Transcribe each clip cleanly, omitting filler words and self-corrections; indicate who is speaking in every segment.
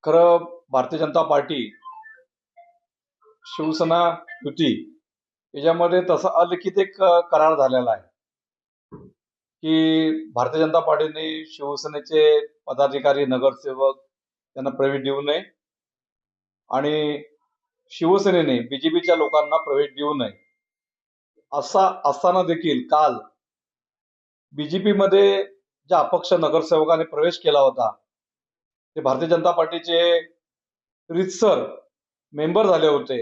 Speaker 1: खरं भारतीय जनता पार्टी शिवसेना युती याच्यामध्ये तसा अलिखित एक करार झालेला आहे की भारतीय जनता पार्टीने शिवसेनेचे पदाधिकारी नगरसेवक त्यांना प्रवेश देऊ नये आणि शिवसेनेने बीजेपीच्या लोकांना प्रवेश देऊ नये असा असताना देखील काल बीजेपी मध्ये ज्या अपक्ष नगरसेवकाने प्रवेश केला होता ते भारतीय जनता पार्टीचे रितसर मेंबर झाले होते।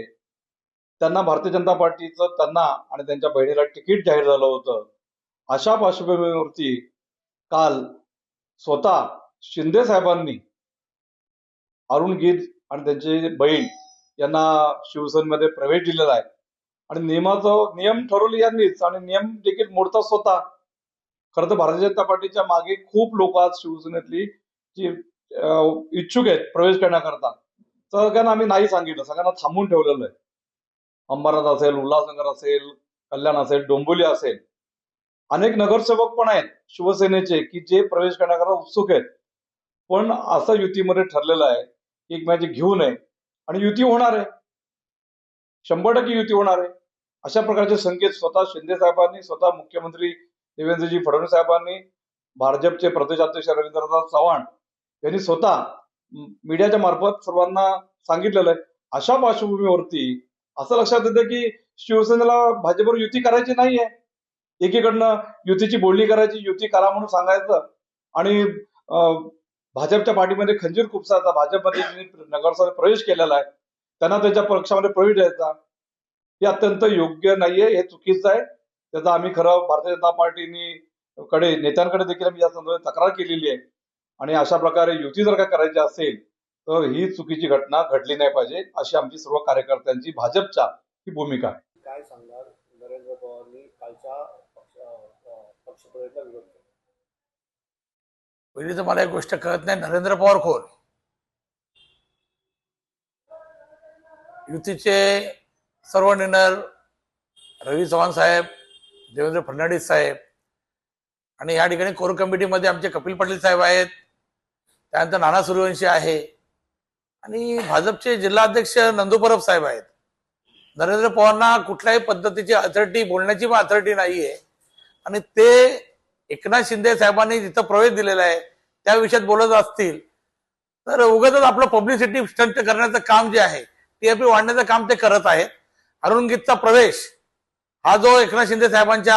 Speaker 1: त्यांना भारतीय जनता पार्टीचं त्यांना आणि त्यांच्या बहिणीला तिकीट जाहीर झालं होतं। अशा पार्श्वभूमीवरती काल स्वतः शिंदे साहेबांनी अरुण गीत आणि त्यांची बहीण यांना शिवसेनेमध्ये प्रवेश दिलेला आहे आणि नियम ठरवले यांनीच आणि नियम देखील मोडतात स्वतः। खरं तर भारतीय जनता पार्टीच्या मागे खूप लोक आज शिवसेनेतली जी इच्छुक आहेत प्रवेश करण्याकरता, सगळ्यांना आम्ही नाही सांगितलं, सगळ्यांना थांबून ठेवलेलं आहे। अंबरनाथ असेल, उल्हासनगर असेल, कल्याण असेल, डोंबिवली असेल, अनेक नगरसेवक पण आहेत शिवसेनेचे की जे प्रवेश करण्याकरता उत्सुक आहेत। पण असं युतीमध्ये ठरलेलं आहे की एकमेकांची घेऊ नये आणि युती होणार आहे, 100% युती होणार आहे। अशा प्रकारचे संकेत स्वतः शिंदे साहेबांनी, स्वतः मुख्यमंत्री देवेंद्रजी फडणवीस साहेबांनी, भाजपचे प्रदेशाध्यक्ष रवींद्रनाथ चव्हाण यांनी स्वतः मीडियाच्या मार्फत सर्वांना सांगितलेलं आहे। अशा पार्श्वभूमीवरती असं लक्षात येतं की शिवसेनेला भाजपवर युती करायची नाहीये। एकीकडनं युतीची बोलणी करायची, युती करा म्हणून सांगायचं आणि भाजपच्या पाठीमध्ये खंजीर खुपसायचा, भाजपमध्ये नगरसेवक प्रवेश केलेला आहे त्यांना त्याच्या पक्षामध्ये प्रवेश द्यायचा, हे अत्यंत योग्य नाहीये, हे चुकीचं आहे। त्याचा आम्ही खरं भारतीय जनता पार्टीने नेत्यांकडे देखील आम्ही या संदर्भात तक्रार केलेली आहे आणि अशा प्रकारे युती जर का करायची असेल तर ही चुकीची घटना घडली नाही पाहिजे अशी आमची सर्व कार्यकर्त्यांची भाजपच्या ही भूमिका आहे।
Speaker 2: काय सांगणार नरेंद्र पवारांनी कालच्या पक्षप्रवेशाला विरोध केला?
Speaker 3: पहिली तर मला एक गोष्ट कळत नाही, नरेंद्र पवार कोण? युतीचे सर्व निर्णय रवी चव्हाण साहेब, देवेंद्र फडणवीस साहेब आणि या ठिकाणी कोर कमिटीमध्ये आमचे कपिल पाटील साहेब आहेत, त्यानंतर नाना सूर्यवंशी आहे आणि भाजपचे जिल्हाध्यक्ष नंदू परब साहेब आहेत। नरेंद्र पवारांना कुठल्याही पद्धतीची अथॉरिटी, बोलण्याची पण अथॉरिटी नाहीये आणि ते एकनाथ शिंदे साहेबांनी जिथं प्रवेश दिलेला आहे त्या विषयात बोलत असतील तर उगाचच आपलं पब्लिसिटी स्टंट करण्याचं काम जे आहे, टीआरपी वाढण्याचं काम ते करत आहेत। अरुण गीतचा प्रवेश हा जो एकनाथ शिंदे साहेबांच्या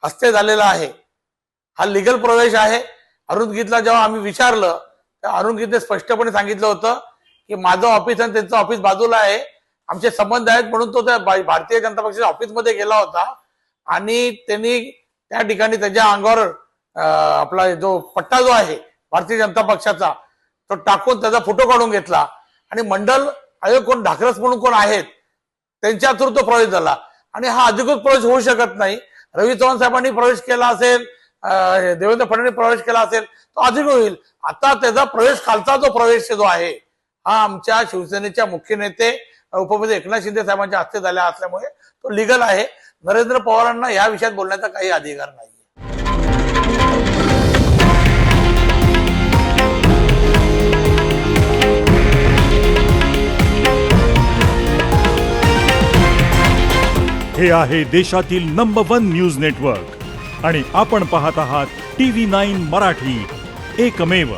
Speaker 3: हस्ते झालेला आहे हा लिगल प्रवेश आहे। अरुण गीतला जेव्हा आम्ही विचारलं तर अरुण गीतने स्पष्टपणे सांगितलं होतं की माझं ऑफिस आणि त्यांचं ऑफिस बाजूला आहे, आमचे संबंध आहेत, म्हणून तो त्या भारतीय जनता पक्षाच्या ऑफिसमध्ये गेला होता आणि त्यांनी त्या ठिकाणी त्याच्या अंगावर आपला जो पट्टा जो आहे भारतीय जनता पक्षाचा तो टाकून त्याचा फोटो काढून घेतला आणि मंडल आयोग कोण ढाकरस म्हणून कोण आहेत त्यांच्या थ्रू तो प्रवेश झाला आणि हा अधिकृत प्रवेश होऊ शकत नाही। रवी चव्हाण साहेबांनी प्रवेश केला असेल, देवेंद्र फडणवीस प्रवेश केला असेल तो अधिक होईल। आता त्याचा प्रवेश, खालचा जो प्रवेश जो आहे हा आमच्या शिवसेनेच्या मुख्य नेते उपमुख्यमंत्री एकनाथ शिंदे साहेबांच्या हस्ते झाला असल्यामुळे तो लिगल आहे। नरेंद्र पवारांना या विषयात बोलण्याचा काही अधिकार नाही।
Speaker 4: हे आहे देशातील नंबर 1 न्यूज नेटवर्क आणि आपण पाहत आहात TV9 मराठी, एकमेव।